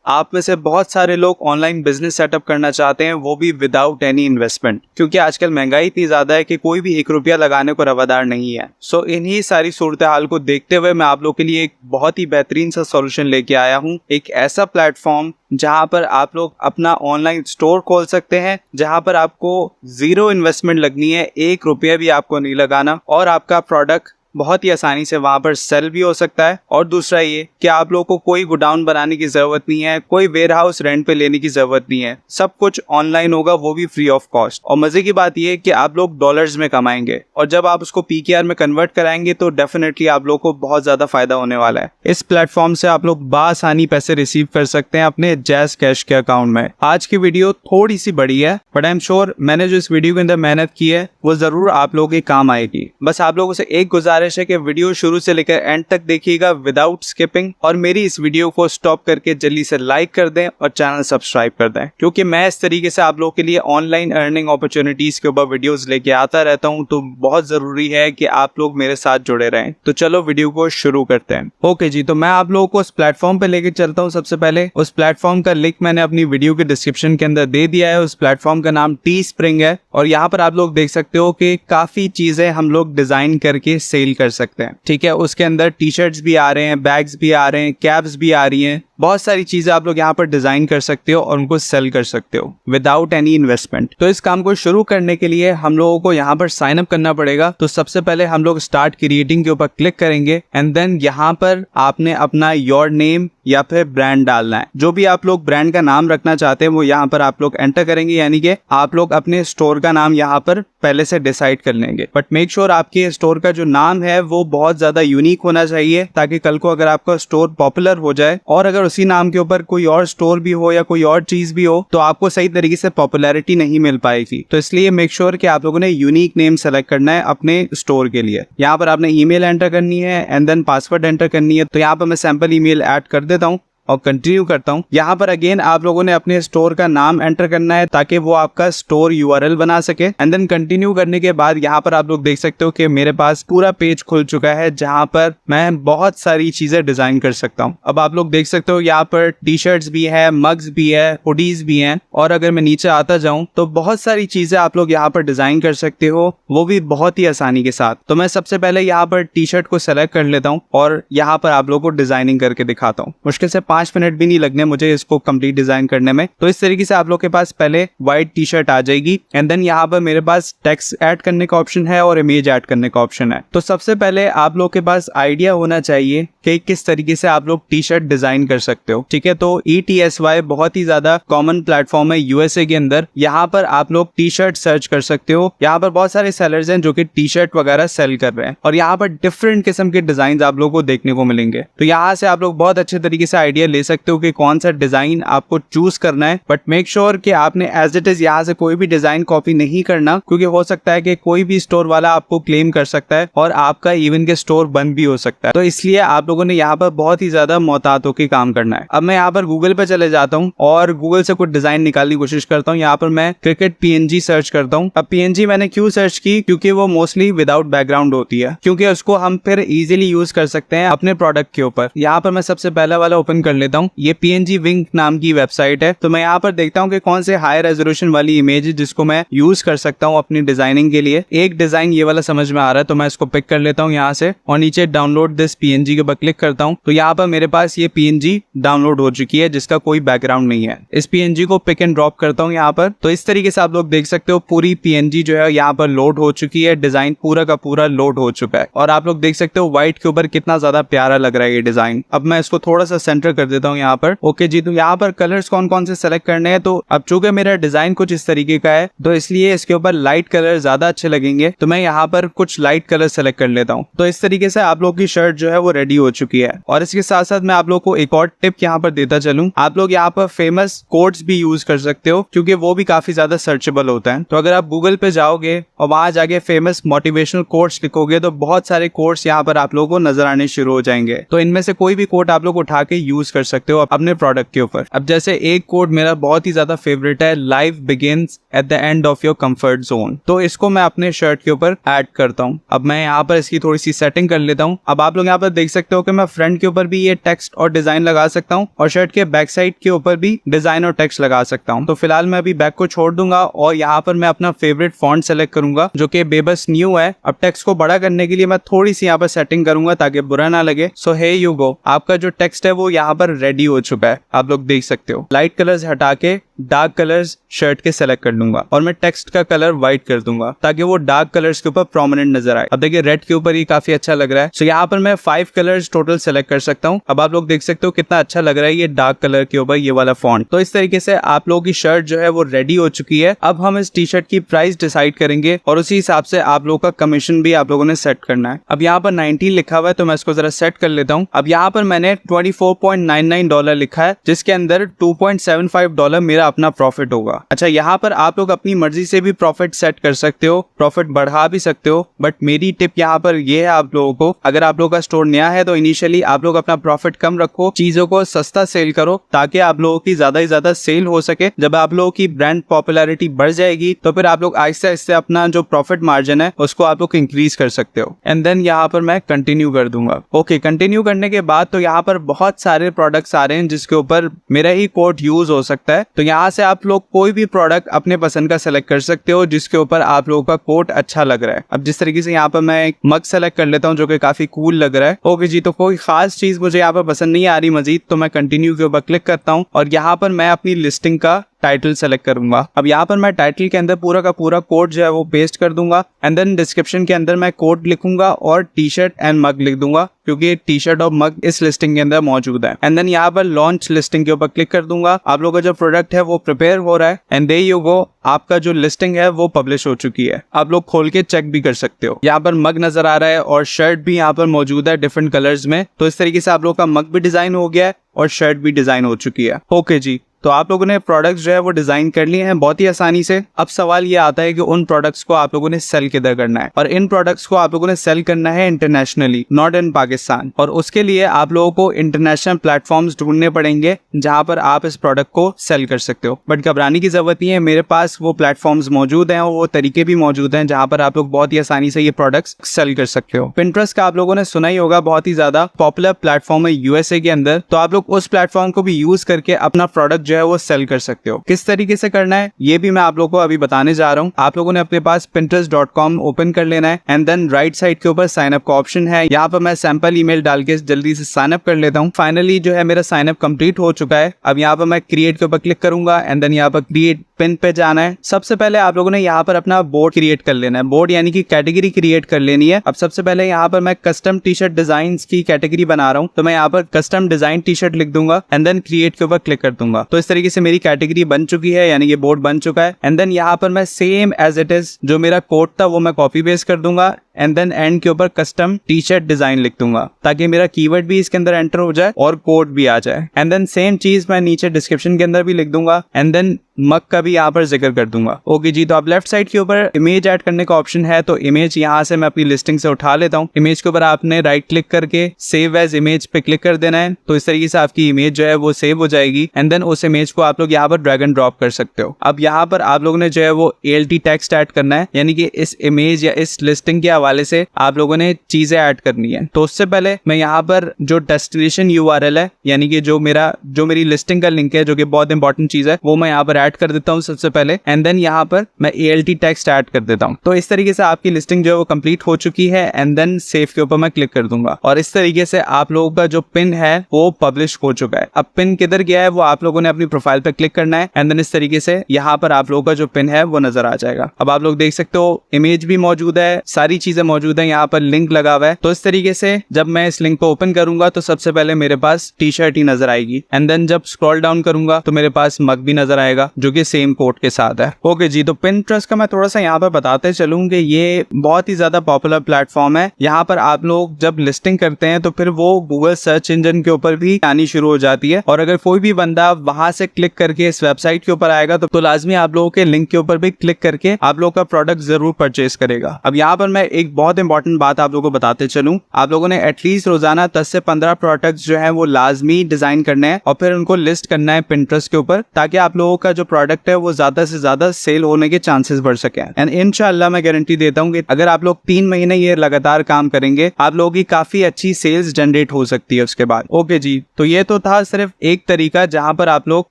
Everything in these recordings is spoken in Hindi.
आप में से बहुत सारे लोग ऑनलाइन बिजनेस सेटअप करना चाहते हैं, वो भी विदाउट एनी इन्वेस्टमेंट, क्योंकि आजकल महंगाई इतनी ज्यादा है कि कोई भी 1 रुपया लगाने को रवादार नहीं है। सो इन्हीं सारी सूरत हाल को देखते हुए मैं आप लोग के लिए एक बहुत ही बेहतरीन सा सॉल्यूशन लेके आया हूँ। एक ऐसा प्लेटफॉर्म जहां पर आप लोग अपना ऑनलाइन स्टोर खोल सकते हैं, जहां पर आपको 0 इन्वेस्टमेंट लगनी है, 1 रुपया भी आपको नहीं लगाना, और आपका प्रोडक्ट बहुत ही आसानी से वहां पर सेल भी हो सकता है। और दूसरा ये कि आप लोगों को कोई गोडाउन बनाने की जरूरत नहीं है, कोई वेयर हाउस रेंट पे लेने की जरूरत नहीं है, सब कुछ ऑनलाइन होगा, वो भी फ्री ऑफ कॉस्ट। और मजे की बात ये है कि आप लोग डॉलर्स में कमाएंगे, और जब आप उसको PKR में कन्वर्ट कराएंगे तो डेफिनेटली आप लोग को बहुत ज्यादा फायदा होने वाला है। इस प्लेटफॉर्म से आप लोग बासानी पैसे रिसीव कर सकते हैं अपने जैज़ कैश के अकाउंट में। आज की वीडियो थोड़ी सी बड़ी है, बट आई एम श्योर मैंने जो इस वीडियो के अंदर मेहनत की है वो जरूर आप लोगों के काम आएगी। बस आप लोगों से एक गुजारिश है कि वीडियो शुरू से लेकर एंड तक देखिएगा विदाउट स्किपिंग, और मेरी इस वीडियो को स्टॉप करके जल्दी से लाइक कर दें और चैनल सब्सक्राइब कर दें, क्योंकि मैं इस तरीके से आप लोगों के लिए ऑनलाइन अर्निंग अपॉर्चुनिटीज के ऊपर वीडियोस लेके आता रहता हूं, तो बहुत जरूरी है कि आप लोग मेरे साथ जुड़े रहें। तो चलो वीडियो को शुरू करते हैं। ओके जी, तो मैं आप लोगों को उस प्लेटफॉर्म पे लेके चलता हूँ। सबसे पहले उस प्लेटफॉर्म का लिंक मैंने अपनी वीडियो के डिस्क्रिप्शन के अंदर दे दिया है। उस प्लेटफॉर्म का नाम Teespring है, और यहाँ पर आप लोग देख सकते हो कि काफी चीजें हम लोग डिजाइन करके सेल कर सकते हैं। ठीक है, उसके अंदर टी-शर्ट्स भी आ रहे हैं, बैग्स भी आ रहे हैं, कैप्स भी आ रही हैं, बहुत सारी चीजें आप लोग यहाँ पर डिजाइन कर सकते हो और उनको सेल कर सकते हो विदाउट एनी इन्वेस्टमेंट। तो इस काम को शुरू करने के लिए हम लोगों को यहाँ पर साइन अप करना पड़ेगा। तो सबसे पहले हम लोग स्टार्ट क्रिएटिंग के ऊपर क्लिक करेंगे, एंड देन यहाँ पर आपने अपना योर नेम या फिर ब्रांड डालना है। जो भी आप लोग ब्रांड का नाम रखना चाहते हैं वो यहाँ पर आप लोग एंटर करेंगे, यानी कि आप लोग अपने स्टोर का नाम यहाँ पर पहले से डिसाइड कर लेंगे। बट मेक श्योर आपके स्टोर का जो नाम है वो बहुत ज्यादा यूनिक होना चाहिए, ताकि कल को अगर आपका स्टोर पॉपुलर हो जाए और अगर उसी नाम के ऊपर कोई और स्टोर भी हो या कोई और चीज भी हो तो आपको सही तरीके से पॉपुलैरिटी नहीं मिल पाएगी। तो इसलिए मेक श्योर कि आप लोगों ने यूनिक नेम सेलेक्ट करना है अपने स्टोर के लिए। यहाँ पर आपने ईमेल एंटर करनी है एंड देन पासवर्ड एंटर करनी है। तो यहाँ पर मैं सैंपल ईमेल ऐड कर देता हूँ और कंटिन्यू करता हूँ। यहाँ पर अगेन आप लोगों ने अपने स्टोर का नाम एंटर करना है ताकि वो आपका स्टोर URL बना सके, एंड देन कंटिन्यू करने के बाद यहाँ पर आप लोग देख सकते हो कि मेरे पास पूरा पेज खुल चुका है जहाँ पर मैं बहुत सारी चीजें डिजाइन कर सकता हूँ। अब आप लोग देख सकते हो यहाँ पर टी-शर्ट्स भी है, मग्स भी है, हुडीज भी हैं, और अगर मैं नीचे आता जाऊँ तो बहुत सारी चीजें आप लोग यहाँ पर डिजाइन कर सकते हो, वो भी बहुत ही आसानी के साथ। तो मैं सबसे पहले यहाँ पर टी-शर्ट को सेलेक्ट कर लेता हूँ और यहाँ पर आप लोग को डिजाइनिंग करके दिखाता हूँ। मुश्किल से 5 मिनट भी नहीं लगने मुझे इसको कंप्लीट डिजाइन करने में। तो इस तरीके से आप लोग के पास पहले व्हाइट टी-शर्ट आ जाएगी, एंड देन यहाँ पर मेरे पास टेक्स्ट ऐड करने का ऑप्शन है और इमेज ऐड करने का ऑप्शन है। तो सबसे पहले आप लोग के पास आइडिया होना चाहिए कि किस तरीके से आप लोग टी-शर्ट डिजाइन कर सकते हो। ठीक है, तो ETSY बहुत ही ज्यादा कॉमन प्लेटफॉर्म है USA के अंदर। यहाँ पर आप लोग टी-शर्ट सर्च कर सकते हो। यहाँ पर बहुत सारे सेलर्स हैं जो कि टी-शर्ट वगैरह सेल कर रहे हैं, और यहाँ पर डिफरेंट किस्म के डिजाइन आप लोग को देखने को मिलेंगे। तो यहाँ से आप लोग बहुत अच्छे तरीके से आइडिया ले सकते हो कि कौन सा डिजाइन आपको चूज करना है। बट मेक श्योर कि आपने एज इट इज यहाँ से कोई भी डिजाइन कॉपी नहीं करना, क्योंकि हो सकता है कि कोई भी स्टोर वाला आपको क्लेम कर सकता है और आपका इवन के स्टोर बंद भी हो सकता है। तो इसलिए आप लोगों ने यहाँ पर बहुत ही ज्यादा मोहतात होकर काम करना है। अब मैं यहाँ पर गूगल पे चले जाता हूँ और गूगल से कुछ डिजाइन निकालने की कोशिश करता हूँ। यहाँ पर मैं क्रिकेट PNG सर्च करता हूँ। अब PNG मैंने क्यों सर्च की, क्योंकि वो मोस्टली विदाउट बैकग्राउंड होती है, क्योंकि उसको हम फिर इजीली यूज कर सकते हैं अपने प्रोडक्ट के ऊपर। यहाँ पर मैं सबसे पहला वाला ओपन कर लेता हूँ। ये PNG विंग नाम की वेबसाइट है। तो मैं यहाँ पर देखता हूँ कि कौन से हाई रेजोल्यूशन वाली इमेज है जिसको मैं यूज कर सकता हूँ अपनी डिजाइनिंग के लिए। एक डिजाइन ये वाला समझ में आ रहा है, तो मैं इसको पिक कर लेता हूँ यहाँ से, और नीचे डाउनलोड दिस PNG के ऊपर क्लिक करता हूँ। तो यहाँ पर मेरे पास ये PNG डाउनलोड हो चुकी है जिसका कोई बैकग्राउंड नहीं है। इस PNG को पिक एंड ड्रॉप करता हूँ यहाँ पर। तो इस तरीके से आप लोग देख सकते हो पूरी PNG जो है यहाँ पर लोड हो चुकी है, डिजाइन पूरा का पूरा लोड हो चुका है, और आप लोग देख सकते हो व्हाइट के ऊपर कितना ज्यादा प्यारा लग रहा है ये डिजाइन। अब मैं इसको थोड़ा सा सेंटर कर देता हूँ यहाँ पर। ओके जी, तो यहाँ पर कलर्स कौन कौन से सेलेक्ट करने हैं। तो अब चूंकि मेरा डिजाइन कुछ इस तरीके का है तो इसलिए इसके ऊपर लाइट कलर ज्यादा अच्छे लगेंगे, तो मैं यहाँ पर कुछ लाइट कलर सेलेक्ट कर लेता हूँ। तो इस तरीके से आप लोग की शर्ट जो है वो रेडी हो चुकी है। और इसके साथ साथ मैं आप लोग को एक और टिप यहाँ पर देता चलूं। आप लोग यहाँ पर फेमस कोट्स भी यूज कर सकते हो, क्योंकि वो भी काफी ज्यादा सर्चेबल होता है। तो अगर आप गूगल पे जाओगे और वहां जाके फेमस मोटिवेशनल कोट्स लिखोगे तो बहुत सारे कोट्स यहाँ पर आप लोगों को नजर आने शुरू हो जाएंगे। तो इनमें से कोई भी कोट आप लोग उठा के यूज कर सकते हो अपने प्रोडक्ट के ऊपर। अब जैसे एक कोड मेरा बहुत ही ज्यादा फेवरेट है, life begins at the end of your comfort zone, तो इसको मैं अपने शर्ट के ऊपर ऐड करता हूँ। अब मैं यहाँ पर इसकी थोड़ी सी सेटिंग कर लेता हूँ। अब आप लोग यहाँ पर देख सकते हो कि मैं फ्रंट के ऊपर भी ये टेक्स्ट और डिजाइन लगा सकता हूँ और शर्ट के बैक साइड के ऊपर भी डिजाइन और टेक्स्ट लगा सकता हूँ। तो फिलहाल मैं अभी बैक को छोड़ दूंगा और यहाँ पर मैं अपना फेवरेट फॉन्ट सेलेक्ट करूंगा जो कि बेबस न्यू है। अब टेक्स्ट को बड़ा करने के लिए मैं थोड़ी सी यहाँ पर सेटिंग करूंगा ताकि बुरा ना लगे। सो हे यू गो, आपका जो टेक्स्ट है वो यहाँ पर रेडी हो चुका है, आप लोग देख सकते हो। लाइट कलर्स हटा के डार्क कलर्स शर्ट के सेलेक्ट कर लूंगा और मैं टेक्स्ट का कलर व्हाइट कर दूंगा ताकि वो डार्क कलर्स के ऊपर प्रोमिनेंट नजर आए। अब देखिए रेड के ऊपर ही काफी अच्छा लग रहा है। सो यहाँ पर मैं 5 कलर्स टोटल सेलेक्ट कर सकता हूँ। अब आप लोग देख सकते हो कितना अच्छा लग रहा है ये डार्क कलर के ऊपर ये वाला फॉन्ट। तो इस तरीके से आप लोगों की शर्ट जो है वो रेडी हो चुकी है। अब हम इस टी शर्ट की प्राइस डिसाइड करेंगे और उसी हिसाब से आप लोगों का कमीशन भी आप लोगों ने सेट करना है। अब यहाँ पर 19 लिखा हुआ है तो मैं इसको जरा सेट कर लेता हूँ। अब यहाँ पर मैंने $24.99 लिखा है जिसके अंदर $2.75 मेरा अपना प्रॉफिट होगा। अच्छा, यहाँ पर आप लोग अपनी मर्जी से भी प्रॉफिट सेट कर सकते हो, प्रॉफिट बढ़ा भी सकते हो, बट मेरी टिप यहाँ पर ये है आप लोगों को, अगर आप लोगों का स्टोर नया है तो इनिशियली आप लोग अपना प्रॉफिट कम रखो, चीजों को सस्ता सेल करो ताकि आप लोगों की ज्यादा से ज्यादा सेल हो सके। जब आप लोगों की ब्रांड पॉपुलैरिटी बढ़ जाएगी तो फिर आप लोग आहिस्ते आहिस्ते अपना जो प्रॉफिट मार्जिन है उसको आप लोग इंक्रीज कर सकते हो। एंड देन यहाँ पर मैं कंटिन्यू कर दूंगा। ओके, कंटिन्यू करने के बाद तो यहाँ पर बहुत सारे प्रोडक्ट्स आ रहे हैं जिसके ऊपर मेरा ही कोड यूज हो सकता है। तो यहाँ से आप लोग कोई भी प्रोडक्ट अपने पसंद का सेलेक्ट कर सकते हो जिसके ऊपर आप लोगों का कोड अच्छा लग रहा है। अब जिस तरीके से यहाँ पर मैं एक मग सेलेक्ट कर लेता हूँ जो कि काफी कूल लग रहा है। ओके जी, तो कोई खास चीज मुझे यहाँ पर पसंद नहीं आ रही मजीद, तो मैं कंटिन्यू के ऊपर क्लिक करता हूँ और यहाँ पर मैं अपनी लिस्टिंग का टाइटल सेलेक्ट करूंगा। अब यहाँ पर मैं टाइटल के अंदर पूरा का पूरा कोड जो है वो पेस्ट कर दूंगा एंड देन डिस्क्रिप्शन के अंदर मैं कोड लिखूंगा और टी शर्ट एंड मग लिख दूंगा क्योंकि टी शर्ट और मग इस लिस्टिंग के अंदर मौजूद है। एंड देन यहाँ पर लॉन्च लिस्टिंग के ऊपर क्लिक कर दूंगा। आप लोगों का जो प्रोडक्ट है वो प्रिपेयर हो रहा है एंड देयर यू गो, आपका जो लिस्टिंग है वो पब्लिश हो चुकी है। आप लोग खोल के चेक भी कर सकते हो। यहाँ पर मग नजर आ रहा है और शर्ट भी यहाँ पर मौजूद है डिफरेंट कलर्स में। तो इस तरीके से आप लोगों का मग भी डिजाइन हो गया है और शर्ट भी डिजाइन हो चुकी है। ओके जी, तो आप लोगों ने प्रोडक्ट्स जो है वो डिजाइन कर लिए हैं बहुत ही आसानी से। अब सवाल ये आता है कि उन प्रोडक्ट्स को आप लोगों ने सेल किधर करना है, और इन प्रोडक्ट्स को आप लोगों ने सेल करना है इंटरनेशनली, नॉट इन पाकिस्तान। और उसके लिए आप लोगों को इंटरनेशनल प्लेटफॉर्म्स ढूंढने पड़ेंगे जहां पर आप इस प्रोडक्ट को सेल कर सकते हो। बट घबराने की जरूरत नहीं है, मेरे पास वो प्लेटफॉर्म्स मौजूद हैं और वो तरीके भी मौजूद हैं जहां पर आप लोग बहुत ही आसानी से ये प्रोडक्ट्स सेल कर सकते हो। पिंटरेस्ट का आप लोगों ने सुना ही होगा, बहुत ही ज्यादा पॉपुलर प्लेटफॉर्म है यूएसए के अंदर। तो आप लोग उस प्लेटफॉर्म को भी यूज करके अपना प्रोडक्ट जो है वो सेल कर सकते हो। किस तरीके से करना है ये भी मैं आप लोगों को अभी बताने जा रहा हूँ। आप लोगों ने अपने पास pinterest.com ओपन कर लेना है एंड देन राइट साइड के ऊपर साइन अप का ऑप्शन है। यहाँ पर मैं सैंपल ईमेल डाल के जल्दी से साइन अप कर लेता हूँ। फाइनली जो है मेरा साइन अप कंप्लीट हो चुका है। अब यहाँ पर मैं क्रिएट के ऊपर क्लिक करूंगा एंड देन यहाँ पर क्रिएट पिन पे जाना है। सबसे पहले आप लोगों ने यहाँ पर अपना बोर्ड क्रिएट कर लेना है, बोर्ड यानी कि कैटेगरी क्रिएट कर लेनी है। अब सबसे पहले यहाँ पर मैं कस्टम टी शर्ट डिजाइन की कैटेगरी बना रहा हूँ, तो मैं यहाँ पर कस्टम डिजाइन टी शर्ट लिख दूंगा एंड देन क्रिएट के ऊपर क्लिक कर दूंगा। तो इस तरीके से मेरी कैटेगरी बन चुकी है, यानी ये बोर्ड बन चुका है। एंड देन यहाँ पर मैं सेम एज इट इज जो मेरा कोड था वो मैं कॉपी पेस्ट कर दूंगा एंड देन एंड के ऊपर कस्टम टी शर्ट डिजाइन लिख दूंगा ताकि मेरा कीवर्ड भी इसके अंदर एंटर हो जाए और कोड भी आ जाए। एंड देन सेम चीज मैं नीचे डिस्क्रिप्शन के अंदर भी लिख दूंगा एंड देन मग का भी यहाँ पर जिक्र कर दूंगा। ओके जी, तो अब लेफ्ट साइड के ऊपर इमेज ऐड करने का ऑप्शन है, तो इमेज यहाँ से मैं अपनी लिस्टिंग से उठा लेता हूँ। इमेज के ऊपर आपने राइट क्लिक करके सेव एज इमेज पे क्लिक कर देना है। तो इस तरीके से आपकी इमेज जो है वो सेव हो जाएगी एंड देन उस इमेज को आप लोग यहाँ पर ड्रैग एंड ड्रॉप कर सकते हो। अब यहाँ पर आप लोगों ने जो है वो ALT टेक्स्ट ऐड करना है, यानी कि इस इमेज या इस लिस्टिंग के हवाले से आप लोगों ने चीजें ऐड करनी है। तो उससे पहले मैं यहाँ पर जो डेस्टिनेशन URL है, यानी कि जो मेरी लिस्टिंग का लिंक है, जो कि बहुत इंपॉर्टेंट चीज है, वो मैं यहाँ पर ऐड कर देता हूँ सबसे पहले एंड देन यहाँ पर मैं ALT टेक्स्ट ऐड कर देता हूँ। तो इस तरीके से आपकी लिस्टिंग जो है वो कंप्लीट हो चुकी है एंड देन सेव के ऊपर मैं क्लिक कर दूंगा और इस तरीके से आप लोगों का जो पिन है वो पब्लिश हो चुका है। अब पिन किधर गया है वो आप लोगों ने अपनी प्रोफाइल पे क्लिक करना है एंड देन इस तरीके से यहाँ पर आप लोगों का जो पिन है वो नजर आ जाएगा। अब आप लोग देख सकते हो इमेज भी मौजूद है, सारी चीजें मौजूद है, यहाँ पर लिंक लगा हुआ है। तो इस तरीके से जब मैं इस लिंक को ओपन करूंगा तो सबसे पहले मेरे पास टी शर्ट ही नजर आएगी एंड देन जब स्क्रॉल डाउन करूंगा तो मेरे पास मग भी नजर आएगा जो कि सेम कोड के साथ है। ओके जी, तो पिंटरेस्ट का मैं थोड़ा सा यहाँ पर बताते चलूँ कि ये बहुत ही ज्यादा पॉपुलर प्लेटफॉर्म है। यहाँ पर आप लोग जब लिस्टिंग करते हैं तो फिर वो गूगल सर्च इंजन के ऊपर भी आनी शुरू हो जाती है और अगर कोई भी बंदा वहां से क्लिक करके इस वेबसाइट के ऊपर आएगा तो लाजमी आप लोगों के लिंक के ऊपर भी क्लिक करके आप लोगों का प्रोडक्ट जरूर परचेज करेगा। अब यहाँ पर मैं एक बहुत इंपॉर्टेंट बात आप लोगों को बताते चलूं, आप लोगों ने एटलीस्ट रोजाना 10 से 15 प्रोडक्ट्स जो है वो लाजमी डिजाइन करने हैं और फिर उनको लिस्ट करना है पिंटरेस्ट के ऊपर, ताकि आप लोगों का जो प्रोडक्ट है वो ज्यादा से ज्यादा सेल होने के चांसेस बढ़ सके। एंड इंशाल्लाह मैं गारंटी देता हूँ कि अगर आप लोग 3 महीने ये लगातार काम करेंगे, आप लोगों की काफी अच्छी सेल्स जनरेट हो सकती है उसके बाद। ओके जी, तो ये तो था सिर्फ एक तरीका जहां पर आप लोग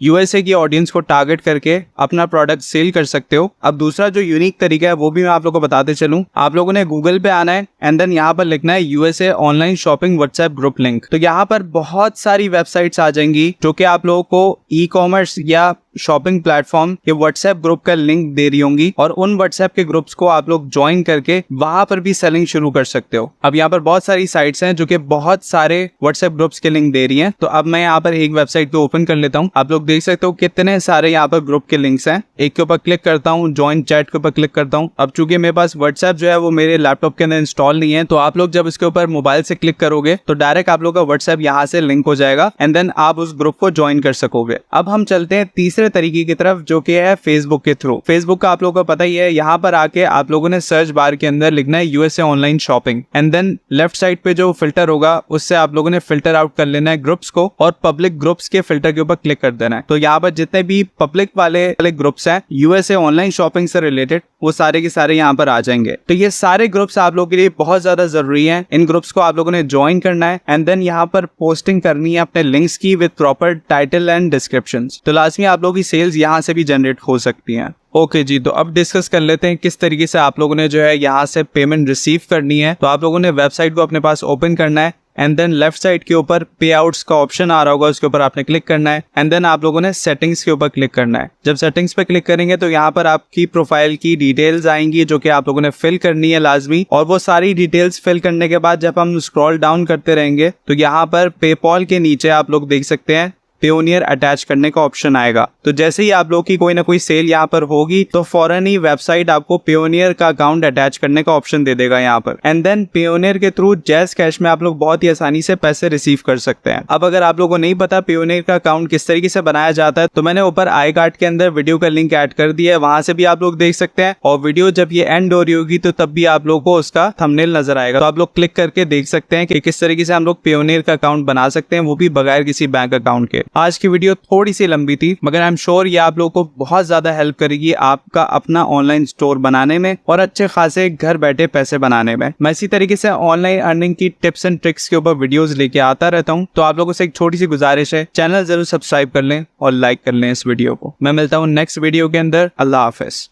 यूएसए की ऑडियंस को टारगेट करके अपना प्रोडक्ट सेल कर सकते हो। अब दूसरा जो यूनिक तरीका है वो भी मैं आप लोगों को बताते चलूं। आप लोगों ने गूगल पे आना है एंड देन यहाँ पर लिखना है USA online shopping WhatsApp group link. तो यहाँ पर बहुत सारी वेबसाइट्स आ जाएंगी जो कि आप लोगों को ई कॉमर्स या शॉपिंग प्लेटफॉर्म के व्हाट्सएप ग्रुप का लिंक दे रही होंगी और उन व्हाट्सएप के ग्रुप्स को आप लोग ज्वाइन करके वहां पर भी सेलिंग शुरू कर सकते हो। अब यहाँ पर बहुत सारी साइट्स हैं जो कि बहुत सारे व्हाट्सएप ग्रुप्स के लिंक दे रही हैं। तो अब मैं यहाँ पर एक वेबसाइट को ओपन कर लेता हूँ। आप लोग देख सकते हो कितने सारे यहाँ पर ग्रुप के लिंक्स हैं। एक के ऊपर क्लिक करता हूँ, ज्वाइन चैट के ऊपर क्लिक करता हूँ। अब चूंकि मेरे पास व्हाट्सएप जो है वो मेरे लैपटॉप के अंदर इंस्टॉल नहीं है, तो आप लोग जब इसके ऊपर मोबाइल से क्लिक करोगे तो डायरेक्ट आप लोग का व्हाट्सएप यहाँ से लिंक हो जाएगा एंड देन आप उस ग्रुप को ज्वाइन कर सकोगे। अब हम चलते हैं तीसरे तरीके की तरफ, जो कि है फेसबुक के थ्रू। फेसबुक का आप लोगों को पता ही है, यहाँ पर आके आप लोगों ने सर्च बार के अंदर लिखना है USA online shopping and then left side पे जो फिल्टर होगा उससे आप लोगों ने फिल्टर आउट कर लेना है ग्रुप्स को और पब्लिक ग्रुप्स के फिल्टर के ऊपर क्लिक कर देना है। तो यहाँ पर जितने भी पब्लिक वाले ग्रुप्स हैं यूएसए ऑनलाइन शॉपिंग से रिलेटेड, वो सारे के सारे यहाँ पर आ जाएंगे। तो ये सारे ग्रुप्स आप लोगों के लिए बहुत ज्यादा जरूरी हैं। इन ग्रुप्स को आप लोगों ने ज्वाइन करना है एंड देन यहाँ पर पोस्टिंग करनी है अपने लिंक्स की with proper title and descriptions. तो लाजमी आप लोगों की सेल्स यहाँ से भी जनरेट हो सकती हैं। ओके जी, तो अब डिस्कस कर लेते हैं किस तरीके से आप लोगों ने जो है यहाँ से पेमेंट रिसीव करनी है। तो आप लोगों ने वेबसाइट को अपने पास ओपन करना है एंड देन लेफ्ट साइड के ऊपर पे आउट्स का ऑप्शन आ रहा होगा, उसके ऊपर आपने क्लिक करना है एंड देन आप लोगों ने सेटिंग्स के ऊपर क्लिक करना है। जब सेटिंग्स पे क्लिक करेंगे तो यहाँ पर आपकी प्रोफाइल की डिटेल्स आएंगी जो कि आप लोगों ने फिल करनी है लाजमी। और वो सारी डिटेल्स फिल करने के बाद जब हम स्क्रॉल डाउन करते रहेंगे तो यहाँ पर पेपॉल के नीचे आप लोग देख सकते हैं पेयोनियर अटैच करने का ऑप्शन आएगा। तो जैसे ही आप लोग की कोई ना कोई सेल यहाँ पर होगी तो फौरन ही वेबसाइट आपको पेयोनियर का अकाउंट अटैच करने का ऑप्शन दे देगा यहाँ पर एंड देन पेयोनियर के थ्रू जैज़ कैश में आप लोग बहुत ही आसानी से पैसे रिसीव कर सकते हैं। अब अगर आप लोगों को नहीं पता पेयोनियर का अकाउंट किस तरीके से बनाया जाता है तो मैंने ऊपर आई कार्ड के अंदर वीडियो का लिंक ऐड कर दिया है, वहां से भी आप लोग देख सकते हैं। और वीडियो जब ये एंड हो रही होगी तो तब भी आप लोग को उसका थंबनेल नजर आएगा, तो आप लोग क्लिक करके देख सकते हैं कि किस तरीके से हम लोग पेयोनियर का अकाउंट बना सकते हैं, वो भी बगैर किसी बैंक अकाउंट के। आज की वीडियो थोड़ी सी लंबी थी मगर आई एम श्योर ये आप लोगों को बहुत ज्यादा हेल्प करेगी आपका अपना ऑनलाइन स्टोर बनाने में और अच्छे खासे घर बैठे पैसे बनाने में। मैं इसी तरीके से ऑनलाइन अर्निंग की टिप्स एंड ट्रिक्स के ऊपर वीडियोस लेके आता रहता हूं। तो आप लोगों से एक छोटी सी गुजारिश है, चैनल जरूर सब्सक्राइब कर लें और लाइक कर लें इस वीडियो को। मैं मिलता हूं नेक्स्ट वीडियो के अंदर। अल्लाह हाफिज।